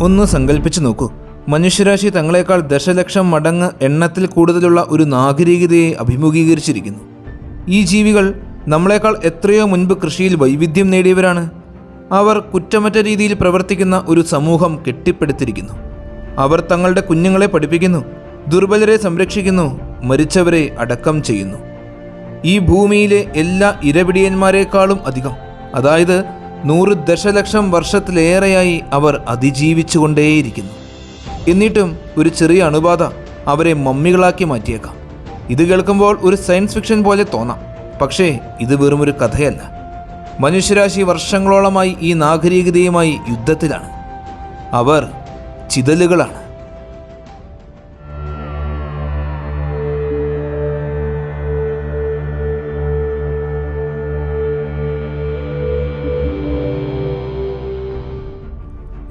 ഒന്ന് സങ്കല്പിച്ചു നോക്കൂ, മനുഷ്യരാശി തങ്ങളെക്കാൾ ദശലക്ഷം മടങ്ങ് എണ്ണത്തിൽ കൂടുതലുള്ള ഒരു നാഗരികതയെ അഭിമുഖീകരിച്ചിരിക്കുന്നു. ഈ ജീവികൾ നമ്മളെക്കാൾ എത്രയോ മുൻപ് കൃഷിയിൽ വൈവിധ്യം നേടിയവരാണ്. അവർ കുറ്റമറ്റ രീതിയിൽ പ്രവർത്തിക്കുന്ന ഒരു സമൂഹം കെട്ടിപ്പടുത്തിരിക്കുന്നു. അവർ തങ്ങളുടെ കുഞ്ഞുങ്ങളെ പഠിപ്പിക്കുന്നു, ദുർബലരെ സംരക്ഷിക്കുന്നു, മരിച്ചവരെ അടക്കം ചെയ്യുന്നു. ഈ ഭൂമിയിലെ എല്ലാ ഇരപിടിയന്മാരെക്കാളും അധികം, അതായത് 100 ദശലക്ഷം വർഷത്തിലേറെയായി അവർ അതിജീവിച്ചുകൊണ്ടേയിരിക്കുന്നു. എന്നിട്ടും ഒരു ചെറിയ അണുബാധ അവരെ മമ്മികളാക്കി മാറ്റിയേക്കാം. ഇത് കേൾക്കുമ്പോൾ ഒരു സയൻസ് ഫിക്ഷൻ പോലെ തോന്നാം, പക്ഷേ ഇത് വെറുമൊരു കഥയല്ല. മനുഷ്യരാശി വർഷങ്ങളോളമായി ഈ നാഗരികതയുമായി യുദ്ധത്തിലാണ്. അവർ ചിതലുകളാണ്.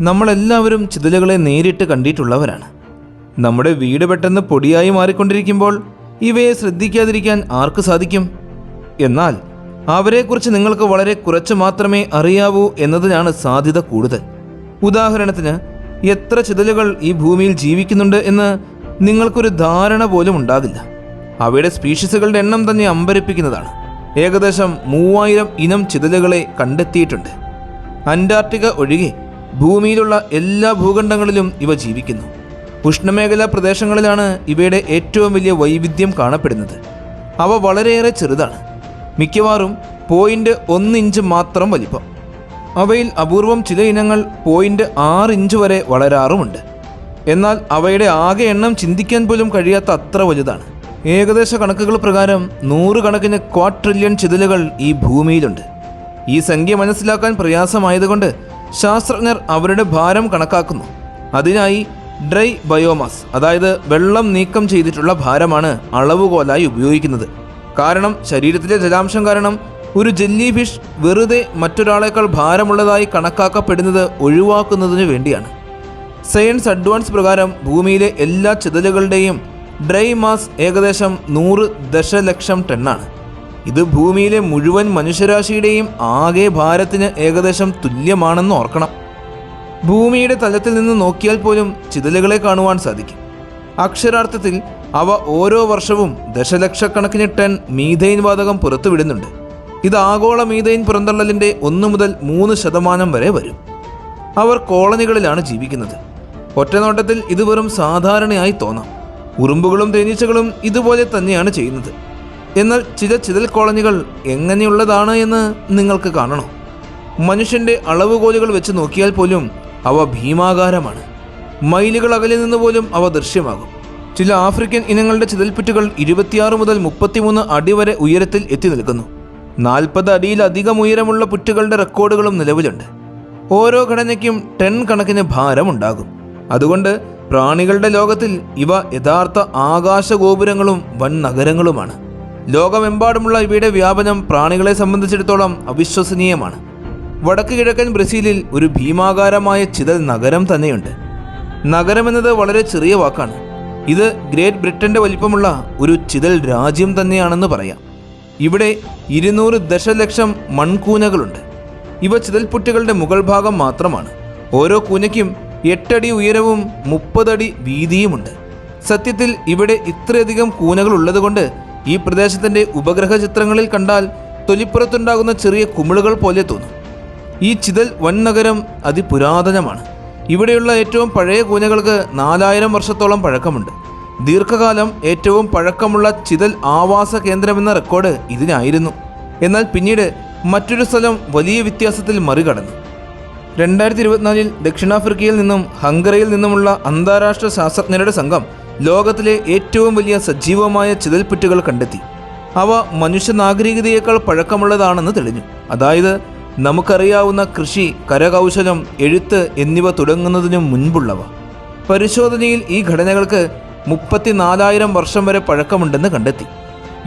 നമ്മളെല്ലാവരും ചിതലുകളെ നേരിട്ട് കണ്ടിട്ടുള്ളവരാണ്. നമ്മുടെ വീട് പെട്ടെന്ന് പൊടിയായി മാറിക്കൊണ്ടിരിക്കുമ്പോൾ ഇവയെ ശ്രദ്ധിക്കാതിരിക്കാൻ ആർക്ക് സാധിക്കും? എന്നാൽ അവരെക്കുറിച്ച് നിങ്ങൾക്ക് വളരെ കുറച്ച് മാത്രമേ അറിയാവൂ എന്നതിനാണ് സാധ്യത കൂടുതൽ. ഉദാഹരണത്തിന്, എത്ര ചിതലുകൾ ഈ ഭൂമിയിൽ ജീവിക്കുന്നുണ്ട് എന്ന് നിങ്ങൾക്കൊരു ധാരണ പോലും ഉണ്ടാകില്ല. അവയുടെ സ്പീഷീസുകളുടെ എണ്ണം തന്നെ അമ്പരപ്പിക്കുന്നതാണ്. ഏകദേശം 3000 ഇനം ചിതലുകളെ കണ്ടെത്തിയിട്ടുണ്ട്. അന്റാർട്ടിക്ക ഒഴികെ ഭൂമിയിലുള്ള എല്ലാ ഭൂഖണ്ഡങ്ങളിലും ഇവ ജീവിക്കുന്നു. ഉഷ്ണമേഖലാ പ്രദേശങ്ങളിലാണ് ഇവയുടെ ഏറ്റവും വലിയ വൈവിധ്യം കാണപ്പെടുന്നത്. അവ വളരെയേറെ ചെറുതാണ്, മിക്കവാറും 0.1 ഇഞ്ച് മാത്രം വലിപ്പം. അവയിൽ അപൂർവം ചില ഇനങ്ങൾ 0.6 ഇഞ്ച് വരെ വളരാറുമുണ്ട്. എന്നാൽ അവയുടെ ആകെ എണ്ണം ചിന്തിക്കാൻ പോലും കഴിയാത്ത അത്ര വലുതാണ്. ഏകദേശ കണക്കുകൾ പ്രകാരം 100 കണക്കിന് ക്വാഡ്രില്യൺ ചിതലുകൾ ഈ ഭൂമിയിലുണ്ട്. ഈ സംഖ്യ മനസ്സിലാക്കാൻ പ്രയാസമായതുകൊണ്ട് ശാസ്ത്രജ്ഞർ അവരുടെ ഭാരം കണക്കാക്കുന്നു. അതിനായി ഡ്രൈ ബയോമാസ്, അതായത് വെള്ളം നീക്കം ചെയ്തിട്ടുള്ള ഭാരമാണ് അളവുകോലായി ഉപയോഗിക്കുന്നത്. കാരണം ശരീരത്തിലെ ജലാംശം കാരണം ഒരു ജെല്ലി ഫിഷ് വെറുതെ മറ്റൊരാളേക്കാൾ ഭാരമുള്ളതായി കണക്കാക്കപ്പെടുന്നത് ഒഴിവാക്കുന്നതിന് വേണ്ടിയാണ്. സയൻസ് അഡ്വാൻസ് പ്രകാരം ഭൂമിയിലെ എല്ലാ ചിതലുകളുടെയും ഡ്രൈ മാസ് ഏകദേശം 100 ദശലക്ഷം ടണ്ണാണ്. ഇത് ഭൂമിയിലെ മുഴുവൻ മനുഷ്യരാശിയുടെയും ആകെ ഭാരത്തിന് ഏകദേശം തുല്യമാണെന്ന് ഓർക്കണം. ഭൂമിയുടെ തലത്തിൽ നിന്ന് നോക്കിയാൽ പോലും ചിതലുകളെ കാണുവാൻ സാധിക്കും. അക്ഷരാർത്ഥത്തിൽ അവ ഓരോ വർഷവും ദശലക്ഷക്കണക്കിന് ടൺ മീഥൈൻ വാതകം പുറത്തുവിടുന്നുണ്ട്. ഇത് ആഗോള മീഥൈൻ പുറന്തള്ളലിൻ്റെ 1 മുതൽ 3% വരെ വരും. അവർ കോളനികളിലാണ് ജീവിക്കുന്നത്. ഒറ്റനോട്ടത്തിൽ ഇത് വെറും സാധാരണയായി തോന്നാം. ഉറുമ്പുകളും തേനീച്ചകളും ഇതുപോലെ തന്നെയാണ് ചെയ്യുന്നത്. എന്നാൽ ചില ചിതൽ കോളനികൾ എങ്ങനെയുള്ളതാണ് എന്ന് നിങ്ങൾക്ക് കാണണോ? മനുഷ്യൻ്റെ അളവുകോലുകൾ വെച്ച് നോക്കിയാൽ പോലും അവ ഭീമാകാരമാണ്. മൈലുകൾ അകലിൽ നിന്ന് പോലും അവ ദൃശ്യമാകും. ചില ആഫ്രിക്കൻ ഇനങ്ങളുടെ ചിതൽപ്പുറ്റുകൾ 26 മുതൽ 33 അടി വരെ ഉയരത്തിൽ എത്തി നിൽക്കുന്നു. 40 അടിയിലധികം ഉയരമുള്ള പുറ്റുകളുടെ റെക്കോർഡുകളും നിലവിലുണ്ട്. ഓരോ ഘടനയ്ക്കും ടൺ കണക്കിന് ഭാരമുണ്ടാകും. അതുകൊണ്ട് പ്രാണികളുടെ ലോകത്തിൽ ഇവ യഥാർത്ഥ ആകാശഗോപുരങ്ങളും വൻ നഗരങ്ങളുമാണ്. ലോകമെമ്പാടുമുള്ള ഇവയുടെ വ്യാപനം പ്രാണികളെ സംബന്ധിച്ചിടത്തോളം അവിശ്വസനീയമാണ്. വടക്ക് കിഴക്കൻ ബ്രസീലിൽ ഒരു ഭീമാകാരമായ ചിതൽ നഗരം തന്നെയുണ്ട്. നഗരമെന്നത് വളരെ ചെറിയ വാക്കാണ്. ഇത് ഗ്രേറ്റ് ബ്രിട്ടന്റെ വലിപ്പമുള്ള ഒരു ചിതൽ രാജ്യം തന്നെയാണെന്ന് പറയാം. ഇവിടെ 200 ദശലക്ഷം മൺകൂനകളുണ്ട്. ഇവ ചിതൽപ്പുറ്റുകളുടെ മുകൾ ഭാഗം മാത്രമാണ്. ഓരോ കൂനയ്ക്കും 8 അടി ഉയരവും 30 അടി വീതിയുമുണ്ട്. സത്യത്തിൽ ഇവിടെ ഇത്രയധികം കൂനകൾ ഉള്ളതുകൊണ്ട് ഈ പ്രദേശത്തിൻ്റെ ഉപഗ്രഹ ചിത്രങ്ങളിൽ കണ്ടാൽ തൊലിപ്പുറത്തുണ്ടാകുന്ന ചെറിയ കുമിളുകൾ പോലെ തോന്നും. ഈ ചിതൽ വൻ നഗരം അതിപുരാതനമാണ്. ഇവിടെയുള്ള ഏറ്റവും പഴയ കൂനകൾക്ക് 4000 വർഷത്തോളം പഴക്കമുണ്ട്. ദീർഘകാലം ഏറ്റവും പഴക്കമുള്ള ചിതൽ ആവാസ കേന്ദ്രമെന്ന റെക്കോർഡ് ഇതിനായിരുന്നു. എന്നാൽ പിന്നീട് മറ്റൊരു സ്ഥലം വലിയ വ്യത്യാസത്തിൽ മറികടന്നു. 2024 ദക്ഷിണാഫ്രിക്കയിൽ നിന്നും ഹംഗറിയിൽ നിന്നുമുള്ള അന്താരാഷ്ട്ര ശാസ്ത്രജ്ഞരുടെ സംഘം ലോകത്തിലെ ഏറ്റവും വലിയ സജീവമായ ചിതൽപ്പുറ്റുകൾ കണ്ടെത്തി. അവ മനുഷ്യ നാഗരികതയേക്കാൾ പഴക്കമുള്ളതാണെന്ന് തെളിഞ്ഞു. അതായത് നമുക്കറിയാവുന്ന കൃഷി, കരകൗശലം, എഴുത്ത് എന്നിവ തുടങ്ങുന്നതിനു മുൻപുള്ളവ. പരിശോധനയിൽ ഈ ഘടനകൾക്ക് 34,000 വർഷം വരെ പഴക്കമുണ്ടെന്ന് കണ്ടെത്തി.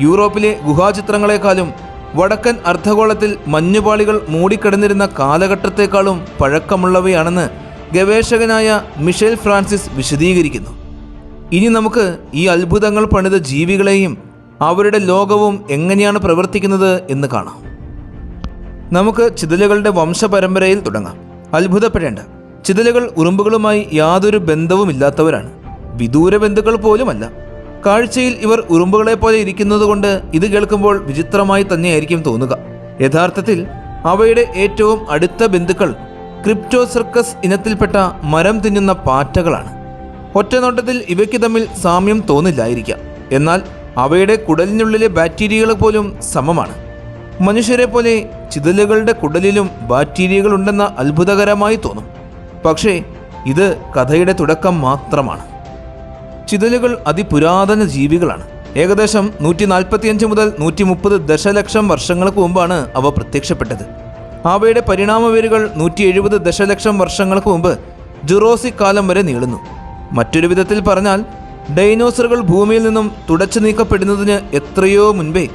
യൂറോപ്പിലെ ഗുഹാചിത്രങ്ങളെക്കാളും വടക്കൻ അർദ്ധഗോളത്തിൽ മഞ്ഞുപാളികൾ മൂടിക്കിടന്നിരുന്ന കാലഘട്ടത്തെക്കാളും പഴക്കമുള്ളവയാണെന്ന് ഗവേഷകനായ മിഷേൽ ഫ്രാൻസിസ് വിശദീകരിക്കുന്നു. ഇനി നമുക്ക് ഈ അത്ഭുതങ്ങൾ പണിത ജീവികളെയും അവരുടെ ലോകവും എങ്ങനെയാണ് പ്രവർത്തിക്കുന്നത് എന്ന് കാണാം. നമുക്ക് ചിതലുകളുടെ വംശപരമ്പരയിൽ തുടങ്ങാം. അത്ഭുതപ്പെടേണ്ട, ചിതലുകൾ ഉറുമ്പുകളുമായി യാതൊരു ബന്ധവുമില്ലാത്തവരാണ്. വിദൂര ബന്ധുക്കൾ പോലുമല്ല. കാഴ്ചയിൽ ഇവർ ഉറുമ്പുകളെ പോലെ ഇരിക്കുന്നതുകൊണ്ട് ഇത് കേൾക്കുമ്പോൾ വിചിത്രമായി തന്നെയായിരിക്കും തോന്നുക. യഥാർത്ഥത്തിൽ അവയുടെ ഏറ്റവും അടുത്ത ബന്ധുക്കൾ ക്രിപ്റ്റോസർക്കസ് ഇനത്തിൽപ്പെട്ട മരം തിന്നുന്ന പാറ്റകളാണ്. ഒറ്റനോട്ടത്തിൽ ഇവയ്ക്ക് തമ്മിൽ സാമ്യം തോന്നില്ലായിരിക്കാം. എന്നാൽ അവയുടെ കുടലിനുള്ളിലെ ബാക്ടീരിയകൾ പോലും സമമാണ്. മനുഷ്യരെ പോലെ ചിതലുകളുടെ കുടലിലും ബാക്ടീരിയകൾ ഉണ്ടെന്ന അത്ഭുതകരമായി തോന്നും. പക്ഷേ ഇത് കഥയുടെ തുടക്കം മാത്രമാണ്. ചിതലുകൾ അതിപുരാതന ജീവികളാണ്. ഏകദേശം 145 മുതൽ 130 ദശലക്ഷം വർഷങ്ങൾക്ക് മുമ്പാണ് അവ പ്രത്യക്ഷപ്പെട്ടത്. അവയുടെ പരിണാമവേരുകൾ 170 ദശലക്ഷം വർഷങ്ങൾക്ക് മുമ്പ് ജുറാസിക് കാലം വരെ നീളുന്നു. മറ്റൊരു വിധത്തിൽ പറഞ്ഞാൽ ഡൈനോസറുകൾ ഭൂമിയിൽ നിന്നും തുടച്ചു നീക്കപ്പെടുന്നതിന് എത്രയോ മുൻപേ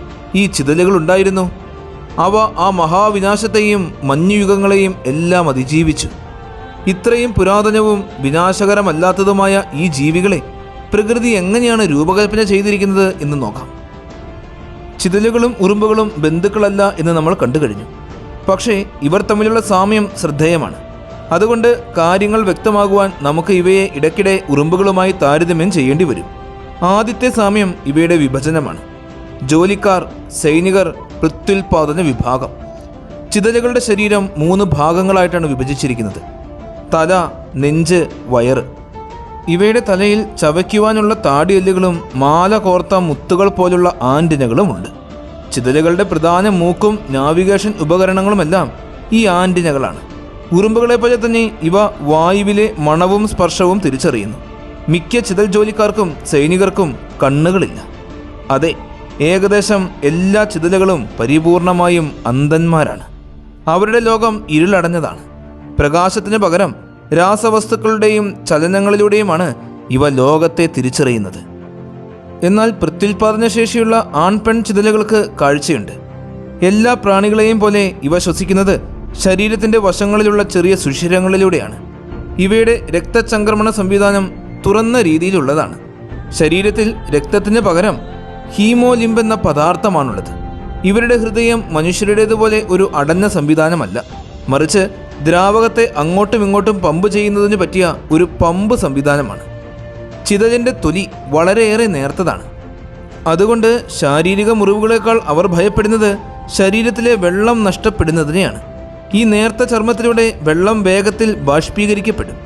ഈ ചിതലുകൾ ഉണ്ടായിരുന്നു. അവ ആ മഹാവിനാശത്തെയും മഞ്ഞുയുഗങ്ങളെയും എല്ലാം അതിജീവിച്ചു. ഇത്രയും പുരാതനവും വിനാശകരമല്ലാത്തതുമായ ഈ ജീവികളെ പ്രകൃതി എങ്ങനെയാണ് രൂപകൽപ്പന ചെയ്തിരിക്കുന്നത് എന്ന് നോക്കാം. ചിതലുകളും ഉറുമ്പുകളും ബന്ധുക്കളല്ല എന്ന് നമ്മൾ കണ്ടു കഴിഞ്ഞു. പക്ഷേ ഇവർ തമ്മിലുള്ള സാമ്യം ശ്രദ്ധേയമാണ്. അതുകൊണ്ട് കാര്യങ്ങൾ വ്യക്തമാകുവാൻ നമുക്ക് ഇവയെ ഇടയ്ക്കിടെ ഉറുമ്പുകളുമായി താരതമ്യം ചെയ്യേണ്ടി വരും. ആദ്യത്തെ സാമ്യം ഇവയുടെ വിഭജനമാണ്. ജോലിക്കാർ, സൈനികർ, പ്രത്യുൽപാദന വിഭാഗം. ചിതലുകളുടെ ശരീരം 3 ഭാഗങ്ങളായിട്ടാണ് വിഭജിച്ചിരിക്കുന്നത്: തല, നെഞ്ച്, വയറ്. ഇവയുടെ തലയിൽ ചവയ്ക്കുവാനുള്ള താടിയെല്ലുകളും മാല കോർത്ത മുത്തുകൾ പോലുള്ള ആന്റിനകളുമുണ്ട്. ചിതലുകളുടെ പ്രധാന മൂക്കും നാവിഗേഷൻ ഉപകരണങ്ങളുമെല്ലാം ഈ ആന്റിനകളാണ്. ഉറുമ്പുകളെ പോലെ തന്നെ ഇവ വായുവിലെ മണവും സ്പർശവും തിരിച്ചറിയുന്നു. മിക്ക ചിതൽ ജോലിക്കാർക്കും സൈനികർക്കും കണ്ണുകളില്ല. അതെ, ഏകദേശം എല്ലാ ചിതലുകളും പരിപൂർണമായും അന്ധന്മാരാണ്. അവരുടെ ലോകം ഇരുളടഞ്ഞതാണ്. പ്രകാശത്തിന് പകരം രാസവസ്തുക്കളുടെയും ചലനങ്ങളിലൂടെയുമാണ് ഇവ ലോകത്തെ തിരിച്ചറിയുന്നത്. എന്നാൽ പ്രത്യുൽപാദനശേഷിയുള്ള ആൺപെൺ ചിതലുകൾക്ക് കാഴ്ചയുണ്ട്. എല്ലാ പ്രാണികളെയും പോലെ ഇവ ശ്വസിക്കുന്നത് ശരീരത്തിൻ്റെ വശങ്ങളിലുള്ള ചെറിയ സുഷിരങ്ങളിലൂടെയാണ്. ഇവയുടെ രക്തചംക്രമണ സംവിധാനം തുറന്ന രീതിയിലുള്ളതാണ്. ശരീരത്തിൽ രക്തത്തിന് പകരം ഹീമോലിംബ് എന്ന പദാർത്ഥമാണുള്ളത്. ഇവരുടെ ഹൃദയം മനുഷ്യരുടേതുപോലെ ഒരു അടഞ്ഞ സംവിധാനമല്ല, മറിച്ച് ദ്രാവകത്തെ അങ്ങോട്ടും ഇങ്ങോട്ടും പമ്പ് ചെയ്യുന്നതിന് പറ്റിയ ഒരു പമ്പ് സംവിധാനമാണ്. ചിതലിൻ്റെ തൊലി വളരെയേറെ നേർത്തതാണ്. അതുകൊണ്ട് ശാരീരിക മുറിവുകളേക്കാൾ അവർ ഭയപ്പെടുന്നത് ശരീരത്തിലെ വെള്ളം നഷ്ടപ്പെടുന്നതിനെയാണ്. ഈ നേർത്ത ചർമ്മത്തിലൂടെ വെള്ളം വേഗത്തിൽ ബാഷ്പീകരിക്കപ്പെടും.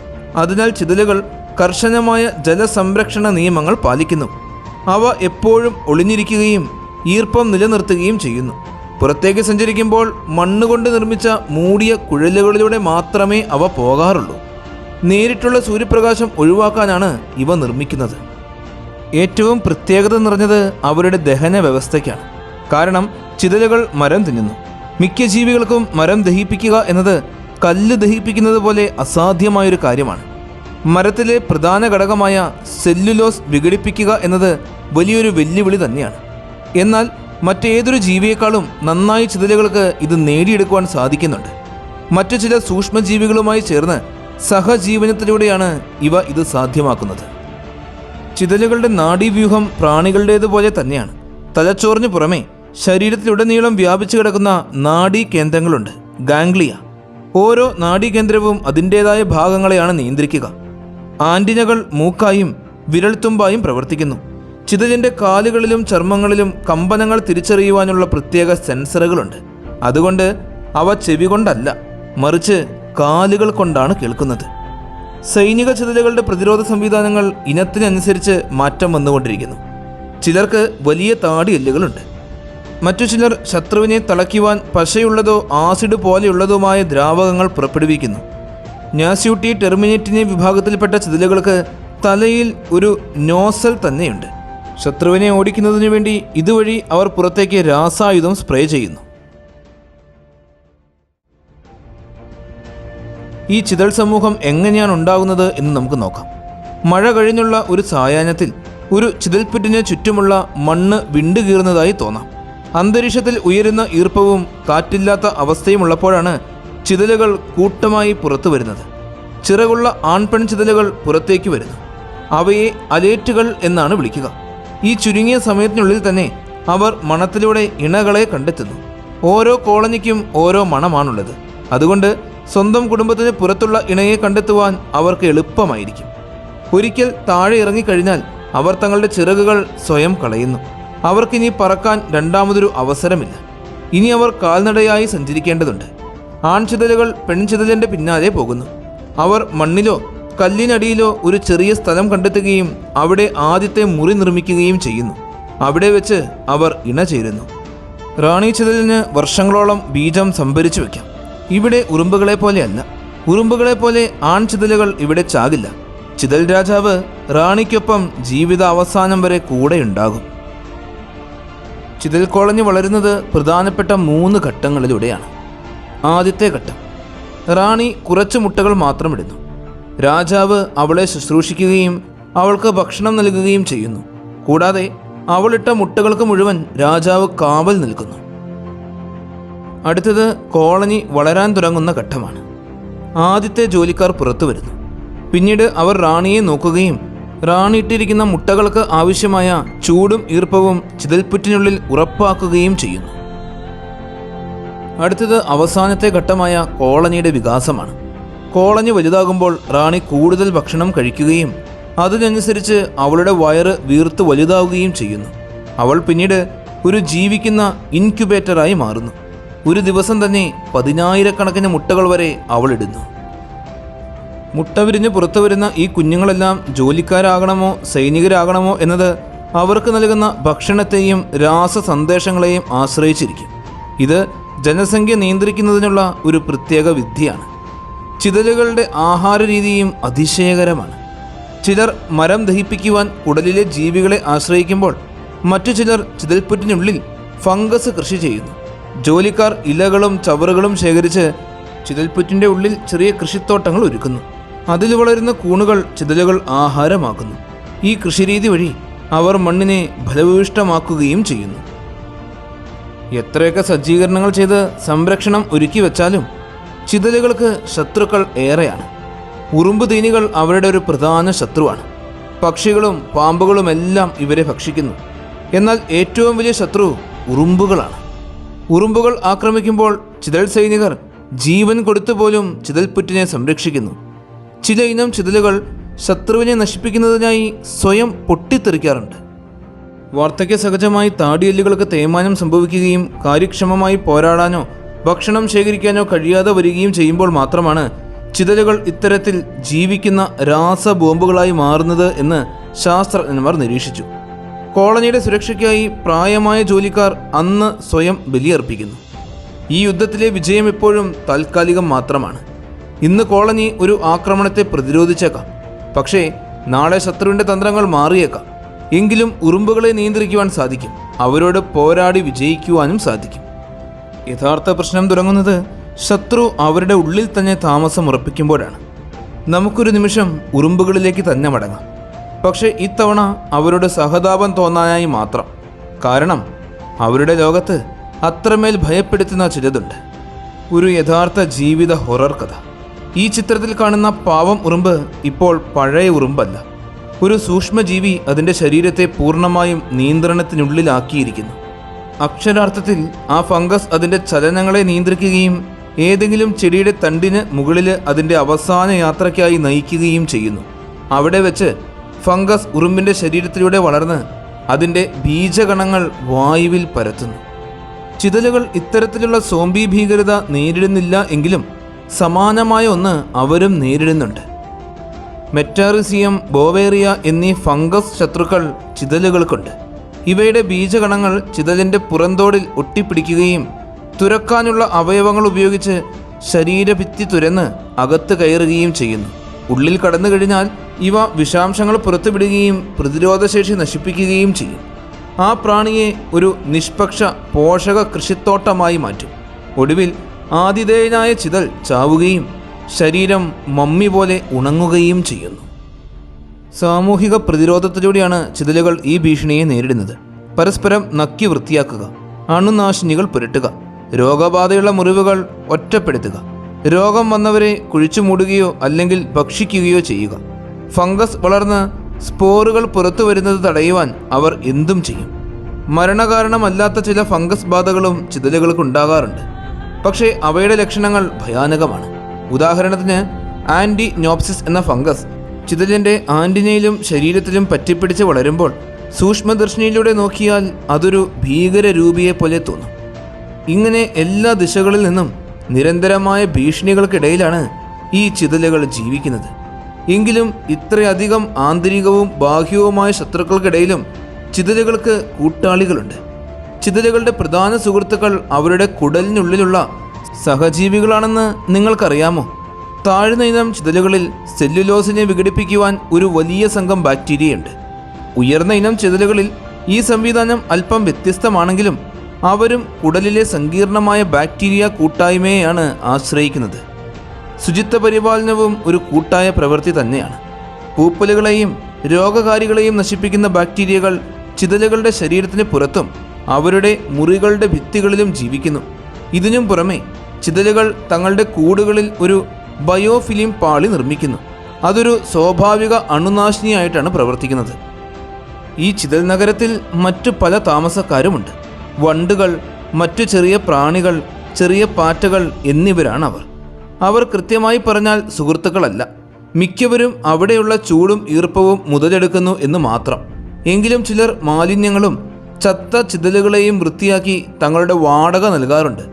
അതിനാൽ ചിതലുകൾ കർശനമായ ജലസംരക്ഷണ നിയമങ്ങൾ പാലിക്കുന്നു. അവ എപ്പോഴും ഒളിഞ്ഞിരിക്കുകയും ഈർപ്പം നിലനിർത്തുകയും ചെയ്യുന്നു. പുറത്തേക്ക് സഞ്ചരിക്കുമ്പോൾ മണ്ണുകൊണ്ട് നിർമ്മിച്ച മൂടിയ കുഴലുകളിലൂടെ മാത്രമേ അവ പോകാറുള്ളൂ. നേരിട്ടുള്ള സൂര്യപ്രകാശം ഒഴിവാക്കാനാണ് ഇവ നിർമ്മിക്കുന്നത്. ഏറ്റവും പ്രത്യേകത നിറഞ്ഞത് അവരുടെ ദഹന വ്യവസ്ഥയ്ക്കാണ്. കാരണം ചിതലുകൾ മരം തിന്നുന്നു. മിക്ക ജീവികൾക്കും മരം ദഹിപ്പിക്കുക എന്നത് കല്ല് ദഹിപ്പിക്കുന്നത് പോലെ അസാധ്യമായൊരു കാര്യമാണ്. മരത്തിലെ പ്രധാന ഘടകമായ സെല്ലുലോസ് വിഘടിപ്പിക്കുക എന്നത് വലിയൊരു വെല്ലുവിളി തന്നെയാണ്. എന്നാൽ മറ്റേതൊരു ജീവിയേക്കാളും നന്നായി ചിതലുകൾക്ക് ഇത് നേടിയെടുക്കുവാൻ സാധിക്കുന്നുണ്ട്. മറ്റു ചില സൂക്ഷ്മജീവികളുമായി ചേർന്ന് സഹജീവനത്തിലൂടെയാണ് ഇവ ഇത് സാധ്യമാക്കുന്നത്. ചിതലുകളുടെ നാഡീവ്യൂഹം പ്രാണികളുടേതുപോലെ തന്നെയാണ്. തലച്ചോറിന് പുറമെ ശരീരത്തിലുടനീളം വ്യാപിച്ചു കിടക്കുന്ന നാഡീ കേന്ദ്രങ്ങളുണ്ട്, ഗാംഗ്ലിയ. ഓരോ നാഡീകേന്ദ്രവും അതിൻ്റേതായ ഭാഗങ്ങളെയാണ് നിയന്ത്രിക്കുക. ആന്റിനകൾ മൂക്കായും വിരൽത്തുമ്പായും പ്രവർത്തിക്കുന്നു. ചിതലിൻ്റെ കാലുകളിലും ചർമ്മങ്ങളിലും കമ്പനങ്ങൾ തിരിച്ചറിയുവാനുള്ള പ്രത്യേക സെൻസറുകളുണ്ട്. അതുകൊണ്ട് അവ ചെവി കൊണ്ടല്ല, മറിച്ച് കാലുകൾ കൊണ്ടാണ് കേൾക്കുന്നത്. സൈനിക ചിതലുകളുടെ പ്രതിരോധ സംവിധാനങ്ങൾ ഇനത്തിനനുസരിച്ച് മാറ്റം വന്നുകൊണ്ടിരിക്കുന്നു. ചിലർക്ക് വലിയ താടിയെല്ലുകളുണ്ട്. മറ്റു ചിലർ ശത്രുവിനെ തളയ്ക്കുവാൻ പശയുള്ളതോ ആസിഡ് പോലെയുള്ളതുമായ ദ്രാവകങ്ങൾ പുറപ്പെടുവിക്കുന്നു. നാസ്യൂട്ടി ടെർമിനേറ്റിനെ വിഭാഗത്തിൽപ്പെട്ട ചിതലുകൾക്ക് തലയിൽ ഒരു നോസൽ തന്നെയുണ്ട്. ശത്രുവിനെ ഓടിക്കുന്നതിനു വേണ്ടി ഇതുവഴി അവർ പുറത്തേക്ക് രാസായുധം സ്പ്രേ ചെയ്യുന്നു. ഈ ചിതൽ സമൂഹം എങ്ങനെയാണ് ഉണ്ടാകുന്നത് എന്ന് നമുക്ക് നോക്കാം. മഴ കഴിഞ്ഞുള്ള ഒരു സായാഹ്നത്തിൽ ഒരു ചിതൽപ്പുറ്റിന് ചുറ്റുമുള്ള മണ്ണ് വിണ്ടുകീറുന്നതായി തോന്നാം. അന്തരീക്ഷത്തിൽ ഉയരുന്ന ഈർപ്പവും കാറ്റില്ലാത്ത അവസ്ഥയുമുള്ളപ്പോഴാണ് ചിതലുകൾ കൂട്ടമായി പുറത്തു വരുന്നത്. ചിറകുള്ള ആൺപെൺ ചിതലുകൾ പുറത്തേക്ക് വരുന്നു. അവയെ അലേറ്റുകൾ എന്നാണ് വിളിക്കുക. ഈ ചുരുങ്ങിയ സമയത്തിനുള്ളിൽ തന്നെ അവർ മണത്തിലൂടെ ഇണകളെ കണ്ടെത്തുന്നു. ഓരോ കോളനിക്കും ഓരോ മണമാണുള്ളത്. അതുകൊണ്ട് സ്വന്തം കുടുംബത്തിന് പുറത്തുള്ള ഇണയെ കണ്ടെത്തുവാൻ അവർക്ക് എളുപ്പമായിരിക്കും. ഒരിക്കൽ താഴെ ഇറങ്ങിക്കഴിഞ്ഞാൽ അവർ തങ്ങളുടെ ചിറകുകൾ സ്വയം കളയുന്നു. അവർക്കിനി പറക്കാൻ രണ്ടാമതൊരു അവസരമില്ല. ഇനി അവർ കാൽനടയായി സഞ്ചരിക്കേണ്ടതുണ്ട്. ആൺചിതലുകൾ പെൺചിതലിൻ്റെ പിന്നാലെ പോകുന്നു. അവർ മണ്ണിലോ കല്ലിനടിയിലോ ഒരു ചെറിയ സ്ഥലം കണ്ടെത്തുകയും അവിടെ ആദ്യത്തെ മുറി നിർമ്മിക്കുകയും ചെയ്യുന്നു. അവിടെ വെച്ച് അവർ ഇണ ചേരുന്നു. റാണി ചിതലിന് വർഷങ്ങളോളം ബീജം സംഭരിച്ചു വയ്ക്കാം. ഇവിടെ ഉറുമ്പുകളെ പോലെയല്ല. ഉറുമ്പുകളെ പോലെ ആൺചിതലുകൾ ഇവിടെ ചാകില്ല. ചിതൽ രാജാവ് റാണിക്കൊപ്പം ജീവിത അവസാനം വരെ കൂടെയുണ്ടാകും. ചിതൽ കോളനി വളരുന്നത് പ്രധാനപ്പെട്ട 3 ഘട്ടങ്ങളിലൂടെയാണ്. ആദ്യത്തെ ഘട്ടം, റാണി കുറച്ച് മുട്ടകൾ മാത്രം ഇടുന്നു. രാജാവ് അവളെ ശുശ്രൂഷിക്കുകയും അവൾക്ക് ഭക്ഷണം നൽകുകയും ചെയ്യുന്നു. കൂടാതെ അവളിട്ട മുട്ടകൾക്ക് മുഴുവൻ രാജാവ് കാവൽ നിൽക്കുന്നു. അടുത്തത് കോളനി വളരാൻ തുടങ്ങുന്ന ഘട്ടമാണ്. ആദ്യത്തെ ജോലിക്കാർ പുറത്തു വരുന്നു. പിന്നീട് അവർ റാണിയെ നോക്കുകയും റാണി ഇട്ടിരിക്കുന്ന മുട്ടകൾക്ക് ആവശ്യമായ ചൂടും ഈർപ്പവും ചിതൽപ്പുറ്റിനുള്ളിൽ ഉറപ്പാക്കുകയും ചെയ്യുന്നു. അടുത്തത് അവസാനത്തെ ഘട്ടമായ കോളനിയുടെ വികാസമാണ്. കോളനി വലുതാകുമ്പോൾ റാണി കൂടുതൽ ഭക്ഷണം കഴിക്കുകയും അതിനനുസരിച്ച് അവളുടെ വയറ് വീർത്ത് വലുതാവുകയും ചെയ്യുന്നു. അവൾ പിന്നീട് ഒരു ജീവിക്കുന്ന ഇൻക്യുബേറ്ററായി മാറുന്നു. ഒരു ദിവസം തന്നെ 10,000-കണക്കിന് മുട്ടകൾ വരെ അവൾ ഇടുന്നു. മുട്ട വിരിഞ്ഞ് പുറത്തു വരുന്ന ഈ കുഞ്ഞുങ്ങളെല്ലാം ജോലിക്കാരാകണമോ സൈനികരാകണമോ എന്നത് അവർക്ക് നൽകുന്ന ഭക്ഷണത്തെയും രാസസന്ദേശങ്ങളെയും ആശ്രയിച്ചിരിക്കും. ഇത് ജനസംഖ്യ നിയന്ത്രിക്കുന്നതിനുള്ള ഒരു പ്രത്യേക വിദ്യയാണ്. ചിതലുകളുടെ ആഹാര രീതിയും അതിശയകരമാണ്. ചിലർ മരം ദഹിപ്പിക്കുവാൻ കുടലിലെ ജീവികളെ ആശ്രയിക്കുമ്പോൾ മറ്റു ചിലർ ചിതൽപ്പുറ്റിനുള്ളിൽ ഫംഗസ് കൃഷി ചെയ്യുന്നു. ജോലിക്കാർ ഇലകളും ചവറുകളും ശേഖരിച്ച് ചിതൽപ്പുറ്റിൻ്റെ ഉള്ളിൽ ചെറിയ കൃഷിത്തോട്ടങ്ങൾ ഒരുക്കുന്നു. അതിൽ വളരുന്ന കൂണുകൾ ചിതലുകൾ ആഹാരമാക്കുന്നു. ഈ കൃഷിരീതി വഴി അവർ മണ്ണിനെ ഫലഭൂയിഷ്ഠമാക്കുകയും ചെയ്യുന്നു. എത്രയൊക്കെ സജ്ജീകരണങ്ങൾ ചെയ്ത് സംരക്ഷണം ഒരുക്കി വെച്ചാലും ചിതലുകൾക്ക് ശത്രുക്കൾ ഏറെയാണ്. ഉറുമ്പ് തീനികൾ അവരുടെ ഒരു പ്രധാന ശത്രുവാണ്. പക്ഷികളും പാമ്പുകളും എല്ലാം ഇവരെ ഭക്ഷിക്കുന്നു. എന്നാൽ ഏറ്റവും വലിയ ശത്രു ഉറുമ്പുകളാണ്. ഉറുമ്പുകൾ ആക്രമിക്കുമ്പോൾ ചിതൽ സൈനികർ ജീവൻ കൊടുത്തുപോലും ചിതൽപ്പുറ്റിനെ സംരക്ഷിക്കുന്നു. ചില ഇനം ചിതലുകൾ ശത്രുവിനെ നശിപ്പിക്കുന്നതിനായി സ്വയം പൊട്ടിത്തെറിക്കാറുണ്ട്. വാർദ്ധക്യ സഹജമായി താടിയെല്ലുകൾക്ക് തേയ്മാനം സംഭവിക്കുകയും കാര്യക്ഷമമായി പോരാടാനോ ഭക്ഷണം ശേഖരിക്കാനോ കഴിയാതെ വരികയും ചെയ്യുമ്പോൾ മാത്രമാണ് ചിതലുകൾ ഇത്തരത്തിൽ ജീവിക്കുന്ന രാസബോംബുകളായി മാറുന്നത് എന്ന് ശാസ്ത്രജ്ഞന്മാർ നിരീക്ഷിച്ചു. കോളനിയുടെ സുരക്ഷയ്ക്കായി പ്രായമായ ജോലിക്കാർ അന്ന് സ്വയം ബലിയർപ്പിക്കുന്നു. ഈ യുദ്ധത്തിലെ വിജയം എപ്പോഴും താൽക്കാലികം മാത്രമാണ്. ഇന്ന് കോളനി ഒരു ആക്രമണത്തെ പ്രതിരോധിച്ചേക്കാം, പക്ഷേ നാളെ ശത്രുവിൻ്റെ തന്ത്രങ്ങൾ മാറിയേക്കാം. എങ്കിലും ഉറുമ്പുകളെ നിയന്ത്രിക്കുവാൻ സാധിക്കും. അവരോട് പോരാടി വിജയിക്കുവാനും സാധിക്കും. യഥാർത്ഥ പ്രശ്നം തുടങ്ങുന്നത് ശത്രു അവരുടെ ഉള്ളിൽ തന്നെ താമസം ഉറപ്പിക്കുമ്പോഴാണ്. നമുക്കൊരു നിമിഷം ഉറുമ്പുകളിലേക്ക് തന്നെ മടങ്ങാം. പക്ഷേ ഇത്തവണ അവരുടെ സഹതാപം തോന്നാനായി മാത്രം. കാരണം അവരുടെ ലോകത്ത് അത്രമേൽ ഭയപ്പെടുത്തുന്ന ചിലതുണ്ട്. ഒരു യഥാർത്ഥ ജീവിത ഹൊറർ കഥ. ഈ ചിത്രത്തിൽ കാണുന്ന പാവം ഉറുമ്പ് ഇപ്പോൾ പഴയ ഉറുമ്പല്ല. ഒരു സൂക്ഷ്മജീവി അതിൻ്റെ ശരീരത്തെ പൂർണ്ണമായും നിയന്ത്രണത്തിനുള്ളിലാക്കിയിരിക്കുന്നു. അക്ഷരാർത്ഥത്തിൽ ആ ഫംഗസ് അതിൻ്റെ ചലനങ്ങളെ നിയന്ത്രിക്കുകയും ഏതെങ്കിലും ചെടിയുടെ തണ്ടിന് മുകളിൽ അതിൻ്റെ അവസാന യാത്രയ്ക്കായി നയിക്കുകയും ചെയ്യുന്നു. അവിടെ വെച്ച് ഫംഗസ് ഉറുമ്പിൻ്റെ ശരീരത്തിലൂടെ വളർന്ന് അതിൻ്റെ ബീജകണങ്ങൾ വായുവിൽ പരത്തുന്നു. ചിതലുകൾ ഇത്തരത്തിലുള്ള സോംബി ഭീകരത നേരിടുന്നില്ല എങ്കിലും സമാനമായ ഒന്ന് അവരും നേരിടുന്നുണ്ട്. മെറ്റാറിസിയം, ബോവേറിയ എന്നീ ഫംഗസ് ശത്രുക്കൾ ചിതലുകൾക്കുണ്ട്. ഇവയുടെ ബീജകണങ്ങൾ ചിതലിൻ്റെ പുറന്തോടിൽ ഒട്ടിപ്പിടിക്കുകയും തുരക്കാനുള്ള അവയവങ്ങൾ ഉപയോഗിച്ച് ശരീരഭിത്തി തുരന്ന് അകത്ത് കയറുകയും ചെയ്യുന്നു. ഉള്ളിൽ കടന്നു കഴിഞ്ഞാൽ ഇവ വിഷാംശങ്ങൾ പുറത്തുവിടുകയും പ്രതിരോധശേഷി നശിപ്പിക്കുകയും ചെയ്യും. ആ പ്രാണിയെ ഒരു നിഷ്പക്ഷ പോഷക കൃഷിത്തോട്ടമായി മാറ്റും. ഒടുവിൽ ആതിഥേയനായ ചിതൽ ചാവുകയും ശരീരം മമ്മി പോലെ ഉണങ്ങുകയും ചെയ്യുന്നു. സാമൂഹിക പ്രതിരോധത്തിലൂടെയാണ് ചിതലുകൾ ഈ ഭീഷണിയെ നേരിടുന്നത്. പരസ്പരം നക്കി വൃത്തിയാക്കുക, അണുനാശിനികൾ പുരട്ടുക, രോഗബാധയുള്ള മുറിവുകൾ ഒറ്റപ്പെടുത്തുക, രോഗം വന്നവരെ കുഴിച്ചു മൂടുകയോ അല്ലെങ്കിൽ ഭക്ഷിക്കുകയോ ചെയ്യുക. ഫംഗസ് വളർന്ന് സ്പോറുകൾ പുറത്തു വരുന്നത് തടയുവാൻ അവർ എന്തും ചെയ്യും. മരണകാരണമല്ലാത്ത ചില ഫംഗസ് ബാധകളും ചിതലുകൾക്കുണ്ടാകാറുണ്ട്. പക്ഷേ അവയുടെ ലക്ഷണങ്ങൾ ഭയാനകമാണ്. ഉദാഹരണത്തിന് ആൻറ്റിനോപ്സിസ് എന്ന ഫംഗസ് ചിതലിൻ്റെ ആൻറ്റിനയിലും ശരീരത്തിലും പറ്റിപ്പിടിച്ച് വളരുമ്പോൾ സൂക്ഷ്മദർശിനിയിലൂടെ നോക്കിയാൽ അതൊരു ഭീകരരൂപിയെ പോലെ തോന്നും. ഇങ്ങനെ എല്ലാ ദിശകളിൽ നിന്നും നിരന്തരമായ ഭീഷണികൾക്കിടയിലാണ് ഈ ചിതലുകൾ ജീവിക്കുന്നത്. എങ്കിലും ഇത്രയധികം ആന്തരികവും ബാഹ്യവുമായ ശത്രുക്കൾക്കിടയിലും ചിതലുകൾക്ക് കൂട്ടാളികളുണ്ട്. ചിതലുകളുടെ പ്രധാന സുഹൃത്തുക്കൾ അവരുടെ കുടലിനുള്ളിലുള്ള സഹജീവികളാണെന്ന് നിങ്ങൾക്കറിയാമോ? താഴ്ന്ന ഇനം ചിതലുകളിൽ സെല്ലുലോസിനെ വിഘടിപ്പിക്കുവാൻ ഒരു വലിയ സംഘം ബാക്ടീരിയയുണ്ട്. ഉയർന്ന ഇനം ചിതലുകളിൽ ഈ സംവിധാനം അല്പം വ്യത്യസ്തമാണെങ്കിലും അവരും കുടലിലെ സങ്കീർണമായ ബാക്ടീരിയ കൂട്ടായ്മയെയാണ് ആശ്രയിക്കുന്നത്. ശുചിത്വ പരിപാലനവും ഒരു കൂട്ടായ പ്രവൃത്തി തന്നെയാണ്. പൂപ്പലുകളെയും രോഗകാരികളെയും നശിപ്പിക്കുന്ന ബാക്ടീരിയകൾ ചിതലുകളുടെ ശരീരത്തിന് പുറത്തും അവരുടെ മുറികളുടെ ഭിത്തികളിലും ജീവിക്കുന്നു. ഇതിനും പുറമെ ചിതലുകൾ തങ്ങളുടെ കൂടുകളിൽ ഒരു ബയോഫിലിം പാളി നിർമ്മിക്കുന്നു. അതൊരു സ്വാഭാവിക അണുനാശിനിയായിട്ടാണ് പ്രവർത്തിക്കുന്നത്. ഈ ചിതൽ നഗരത്തിൽ മറ്റു പല താമസക്കാരുമുണ്ട്. വണ്ടുകൾ, മറ്റു ചെറിയ പ്രാണികൾ, ചെറിയ പാറ്റകൾ എന്നിവരാണ് അവർ. അവർ കൃത്യമായി പറഞ്ഞാൽ സുഹൃത്തുക്കളല്ല. മിക്കവരും അവിടെയുള്ള ചൂടും ഈർപ്പവും മുതലെടുക്കുന്നു എന്ന് മാത്രം. എങ്കിലും ചിലർ മാലിന്യങ്ങളും ചത്ത ചിതലുകളെയും വൃത്തിയാക്കി തങ്ങളുടെ വാടക നൽകാറുണ്ട്.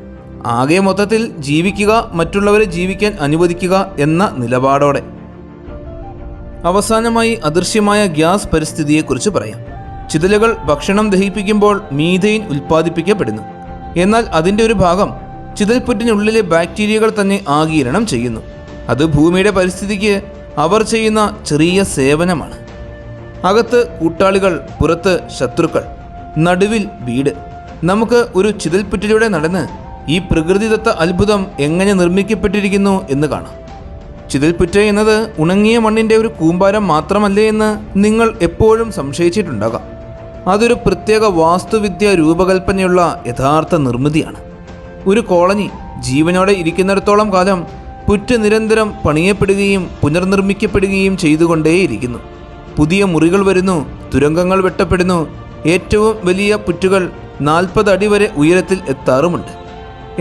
ആകെ മൊത്തത്തിൽ ജീവിക്കുക, മറ്റുള്ളവരെ ജീവിക്കാൻ അനുവദിക്കുക എന്ന നിലപാടോടെ. അവസാനമായി അദൃശ്യമായ ഗ്യാസ് പരിസ്ഥിതിയെക്കുറിച്ച് പറയാം. ചിതലുകൾ ഭക്ഷണം ദഹിപ്പിക്കുമ്പോൾ മീഥെയ്ൻ ഉൽപ്പാദിപ്പിക്കപ്പെടുന്നു. എന്നാൽ അതിൻ്റെ ഒരു ഭാഗം ചിതൽപ്പുറ്റിനുള്ളിലെ ബാക്ടീരിയകൾ തന്നെ ആഗിരണം ചെയ്യുന്നു. അത് ഭൂമിയുടെ പരിസ്ഥിതിക്ക് അവർ ചെയ്യുന്ന ചെറിയ സേവനമാണ്. അകത്ത് കൂട്ടാളികൾ, പുറത്ത് ശത്രുക്കൾ, നടുവിൽ വീട്. നമുക്ക് ഒരു ചിതൽപ്പുറ്റിലൂടെ നടന്ന് ഈ പ്രകൃതിദത്ത അത്ഭുതം എങ്ങനെ നിർമ്മിക്കപ്പെട്ടിരിക്കുന്നു എന്ന് കാണാം. ചിതൽപ്പുറ്റ് എന്നത് ഉണങ്ങിയ മണ്ണിൻ്റെ ഒരു കൂമ്പാരം മാത്രമല്ലേ എന്ന് നിങ്ങൾ എപ്പോഴും സംശയിച്ചിട്ടുണ്ടാകാം. അതൊരു പ്രത്യേക വാസ്തുവിദ്യ രൂപകൽപ്പനയുള്ള യഥാർത്ഥ നിർമ്മിതിയാണ്. ഒരു കോളനി ജീവനോടെ ഇരിക്കുന്നിടത്തോളം കാലം പുറ്റ് നിരന്തരം പണിയപ്പെടുകയും പുനർനിർമ്മിക്കപ്പെടുകയും ചെയ്തുകൊണ്ടേയിരിക്കുന്നു. പുതിയ മുറികൾ വരുന്നു, തുരങ്കങ്ങൾ വെട്ടപ്പെടുന്നു. ഏറ്റവും വലിയ പുറ്റുകൾ 40 അടി വരെ ഉയരത്തിൽ എത്താറുമുണ്ട്.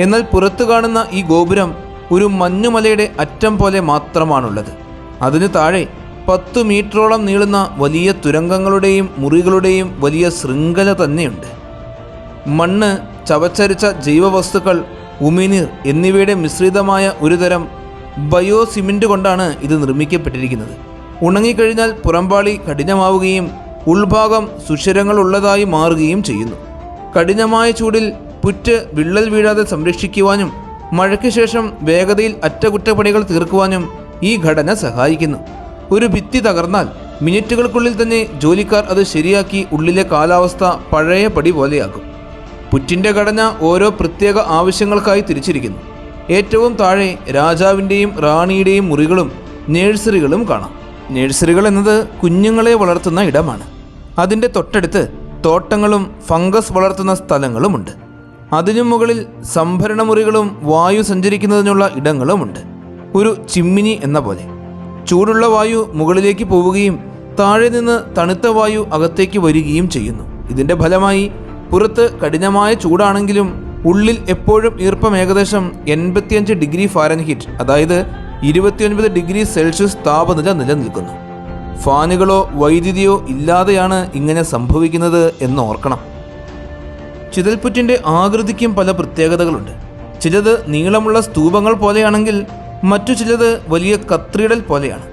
എന്നാൽ പുറത്തു കാണുന്ന ഈ ഗോപുരം ഒരു മഞ്ഞുമലയുടെ അറ്റം പോലെ മാത്രമാണുള്ളത്. അതിനു താഴെ 10 മീറ്ററോളം നീളുന്ന വലിയ തുരങ്കങ്ങളുടെയും മുറികളുടെയും വലിയ ശൃംഖല തന്നെയുണ്ട്. മണ്ണ്, ചവച്ചരിച്ച ജൈവവസ്തുക്കൾ, ഉമിനീർ എന്നിവയുടെ മിശ്രിതമായ ഒരുതരം ബയോ സിമെൻ്റ് കൊണ്ടാണ് ഇത് നിർമ്മിക്കപ്പെട്ടിരിക്കുന്നത്. ഉണങ്ങിക്കഴിഞ്ഞാൽ പുറംപാളി കഠിനമാവുകയും ഉൾഭാഗം സുഷിരങ്ങളുള്ളതായി മാറുകയും ചെയ്യുന്നു. കഠിനമായ ചൂടിൽ പുറ്റ് വിള്ളൽ വീഴാതെ സംരക്ഷിക്കുവാനും മഴയ്ക്ക് ശേഷം വേഗതയിൽ അറ്റകുറ്റപ്പണികൾ തീർക്കുവാനും ഈ ഘടന സഹായിക്കുന്നു. ഒരു ഭിത്തി തകർന്നാൽ മിനിറ്റുകൾക്കുള്ളിൽ തന്നെ ജോലിക്കാർ അത് ശരിയാക്കി ഉള്ളിലെ കാലാവസ്ഥ പഴയ പടി പോലെയാക്കും. പുറ്റിൻ്റെ ഘടന ഓരോ പ്രത്യേക ആവശ്യങ്ങൾക്കായി തിരിച്ചിരിക്കുന്നു. ഏറ്റവും താഴെ രാജാവിൻ്റെയും റാണിയുടെയും മുറികളും നേഴ്സറികളും കാണാം. നേഴ്സറികൾ എന്നത് കുഞ്ഞുങ്ങളെ വളർത്തുന്ന ഇടമാണ്. അതിൻ്റെ തൊട്ടടുത്ത് തോട്ടങ്ങളും ഫംഗസ് വളർത്തുന്ന സ്ഥലങ്ങളുമുണ്ട്. അതിനു മുകളിൽ സംഭരണ മുറികളും വായു സഞ്ചരിക്കുന്നതിനുള്ള ഇടങ്ങളുമുണ്ട്. ഒരു ചിമ്മിനി എന്ന പോലെ ചൂടുള്ള വായു മുകളിലേക്ക് പോവുകയും താഴെ നിന്ന് തണുത്ത വായു അകത്തേക്ക് വരികയും ചെയ്യുന്നു. ഇതിൻ്റെ ഫലമായി പുറത്ത് കഠിനമായ ചൂടാണെങ്കിലും ഉള്ളിൽ എപ്പോഴും ഈർപ്പം ഏകദേശം 85 ഡിഗ്രി ഫാരൻഹീറ്റ്, അതായത് 29 ഡിഗ്രി സെൽഷ്യസ് താപനില നിലനിൽക്കുന്നു. ഫാനുകളോ വൈദ്യുതിയോ ഇല്ലാതെയാണ് ഇങ്ങനെ സംഭവിക്കുന്നത് എന്ന് ഓർക്കണം. ചിതൽപ്പുറ്റിൻ്റെ ആകൃതിക്കും പല പ്രത്യേകതകളുണ്ട്. ചിലത് നീളമുള്ള സ്തൂപങ്ങൾ പോലെയാണെങ്കിൽ മറ്റു ചിലത് വലിയ കത്രിടൽ പോലെയാണ്.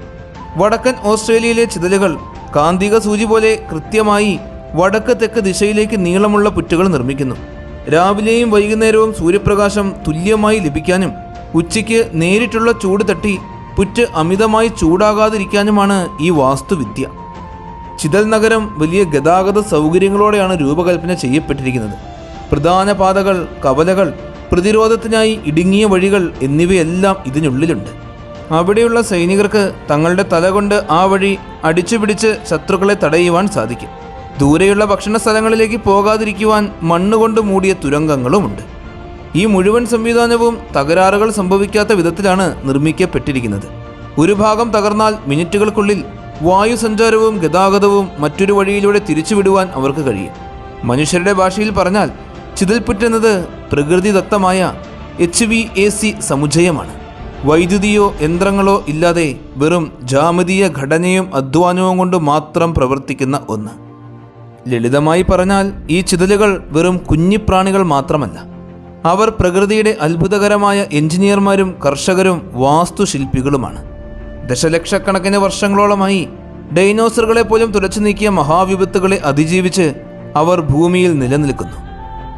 വടക്കൻ ഓസ്ട്രേലിയയിലെ ചിതലുകൾ കാന്തിക സൂചി പോലെ കൃത്യമായി വടക്ക് തെക്ക് ദിശയിലേക്ക് നീളമുള്ള പുറ്റുകൾ നിർമ്മിക്കുന്നു. രാവിലെയും വൈകുന്നേരവും സൂര്യപ്രകാശം തുല്യമായി ലഭിക്കാനും ഉച്ചയ്ക്ക് നേരിട്ടുള്ള ചൂട് തട്ടി പുറ്റ് അമിതമായി ചൂടാകാതിരിക്കാനുമാണ് ഈ വാസ്തുവിദ്യ. ചിതൽ നഗരം വലിയ ഗതാഗത സൗകര്യങ്ങളോടെയാണ് രൂപകൽപ്പന ചെയ്യപ്പെട്ടിരിക്കുന്നത്. പ്രധാന പാതകൾ, കവലകൾ, പ്രതിരോധത്തിനായി ഇടുങ്ങിയ വഴികൾ എന്നിവയെല്ലാം ഇതിനുള്ളിലുണ്ട്. അവിടെയുള്ള സൈനികർക്ക് തങ്ങളുടെ തലകൊണ്ട് ആ വഴി അടിച്ചുപിടിച്ച് ശത്രുക്കളെ തടയുവാൻ സാധിക്കും. ദൂരെയുള്ള ഭക്ഷണ സ്ഥലങ്ങളിലേക്ക് പോകാതിരിക്കുവാൻ മണ്ണുകൊണ്ട് മൂടിയ തുരങ്കങ്ങളുമുണ്ട്. ഈ മുഴുവൻ സംവിധാനവും തകരാറുകൾ സംഭവിക്കാത്ത വിധത്തിലാണ് നിർമ്മിക്കപ്പെട്ടിരിക്കുന്നത്. ഒരു ഭാഗം തകർന്നാൽ മിനിറ്റുകൾക്കുള്ളിൽ വായു സഞ്ചാരവും ഗതാഗതവും മറ്റൊരു വഴിയിലൂടെ തിരിച്ചുവിടുവാൻ അവർക്ക് കഴിയും. മനുഷ്യരുടെ ഭാഷയിൽ പറഞ്ഞാൽ ചിതൽപ്പുറ്റെന്നത് പ്രകൃതിദത്തമായ HVAC സമുച്ചയമാണ്. വൈദ്യുതിയോ യന്ത്രങ്ങളോ ഇല്ലാതെ വെറും ജാമിതീയ ഘടനയും അധ്വാനവും കൊണ്ട് മാത്രം പ്രവർത്തിക്കുന്ന ഒന്ന്. ലളിതമായി പറഞ്ഞാൽ ഈ ചിതലുകൾ വെറും കുഞ്ഞിപ്രാണികൾ മാത്രമല്ല, അവർ പ്രകൃതിയുടെ അത്ഭുതകരമായ എഞ്ചിനീയർമാരും കർഷകരും വാസ്തുശില്പികളുമാണ്. ദശലക്ഷക്കണക്കിന് വർഷങ്ങളോളമായി ഡൈനോസറുകളെ പോലും തുടച്ചു നീക്കിയ മഹാവിപത്തുകളെ അതിജീവിച്ച് അവർ ഭൂമിയിൽ നിലനിൽക്കുന്നു.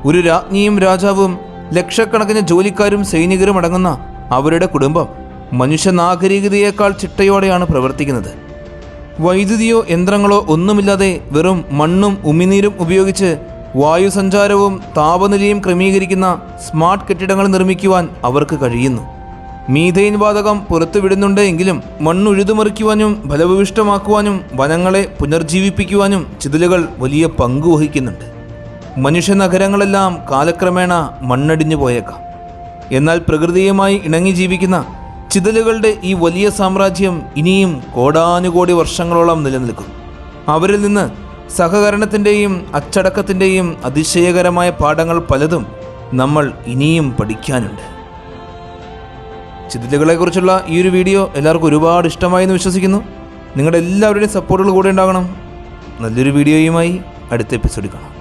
ഒരു രാജ്ഞിയും രാജാവും ലക്ഷക്കണക്കിന് ജോലിക്കാരും സൈനികരും അടങ്ങുന്ന അവരുടെ കുടുംബം മനുഷ്യനാഗരികതയേക്കാൾ ചിട്ടയോടെയാണ് പ്രവർത്തിക്കുന്നത്. വൈദ്യുതിയോ യന്ത്രങ്ങളോ ഒന്നുമില്ലാതെ വെറും മണ്ണും ഉമിനീരും ഉപയോഗിച്ച് വായുസഞ്ചാരവും താപനിലയും ക്രമീകരിക്കുന്ന സ്മാർട്ട് കെട്ടിടങ്ങൾ നിർമ്മിക്കുവാൻ അവർക്ക് കഴിയുന്നു. മീഥെയ്ൻ വാതകം പുറത്തുവിടുന്നുണ്ട് എങ്കിലും മണ്ണുഴുതുമറിക്കുവാനും ഫലഭൂയിഷ്ടമാക്കുവാനും വനങ്ങളെ പുനർജീവിപ്പിക്കുവാനും ചിതലുകൾ വലിയ പങ്ക് വഹിക്കുന്നുണ്ട്. മനുഷ്യനഗരങ്ങളെല്ലാം കാലക്രമേണ മണ്ണടിഞ്ഞു പോയേക്കാം. എന്നാൽ പ്രകൃതിയുമായി ഇണങ്ങി ജീവിക്കുന്ന ചിതലുകളുടെ ഈ വലിയ സാമ്രാജ്യം ഇനിയും കോടാനുകോടി വർഷങ്ങളോളം നിലനിൽക്കും. അവരിൽ നിന്ന് സഹകരണത്തിൻ്റെയും അച്ചടക്കത്തിൻ്റെയും അതിശയകരമായ പാഠങ്ങൾ പലതും നമ്മൾ ഇനിയും പഠിക്കാനുണ്ട്. ചിതലുകളെക്കുറിച്ചുള്ള ഈ ഒരു വീഡിയോ എല്ലാവർക്കും ഒരുപാട് ഇഷ്ടമായി എന്ന് വിശ്വസിക്കുന്നു. നിങ്ങളുടെ എല്ലാവരുടെയും സപ്പോർട്ടുകൾ കൂടെ ഉണ്ടാകണം. നല്ലൊരു വീഡിയോയുമായി അടുത്ത എപ്പിസോഡിൽ കാണാം.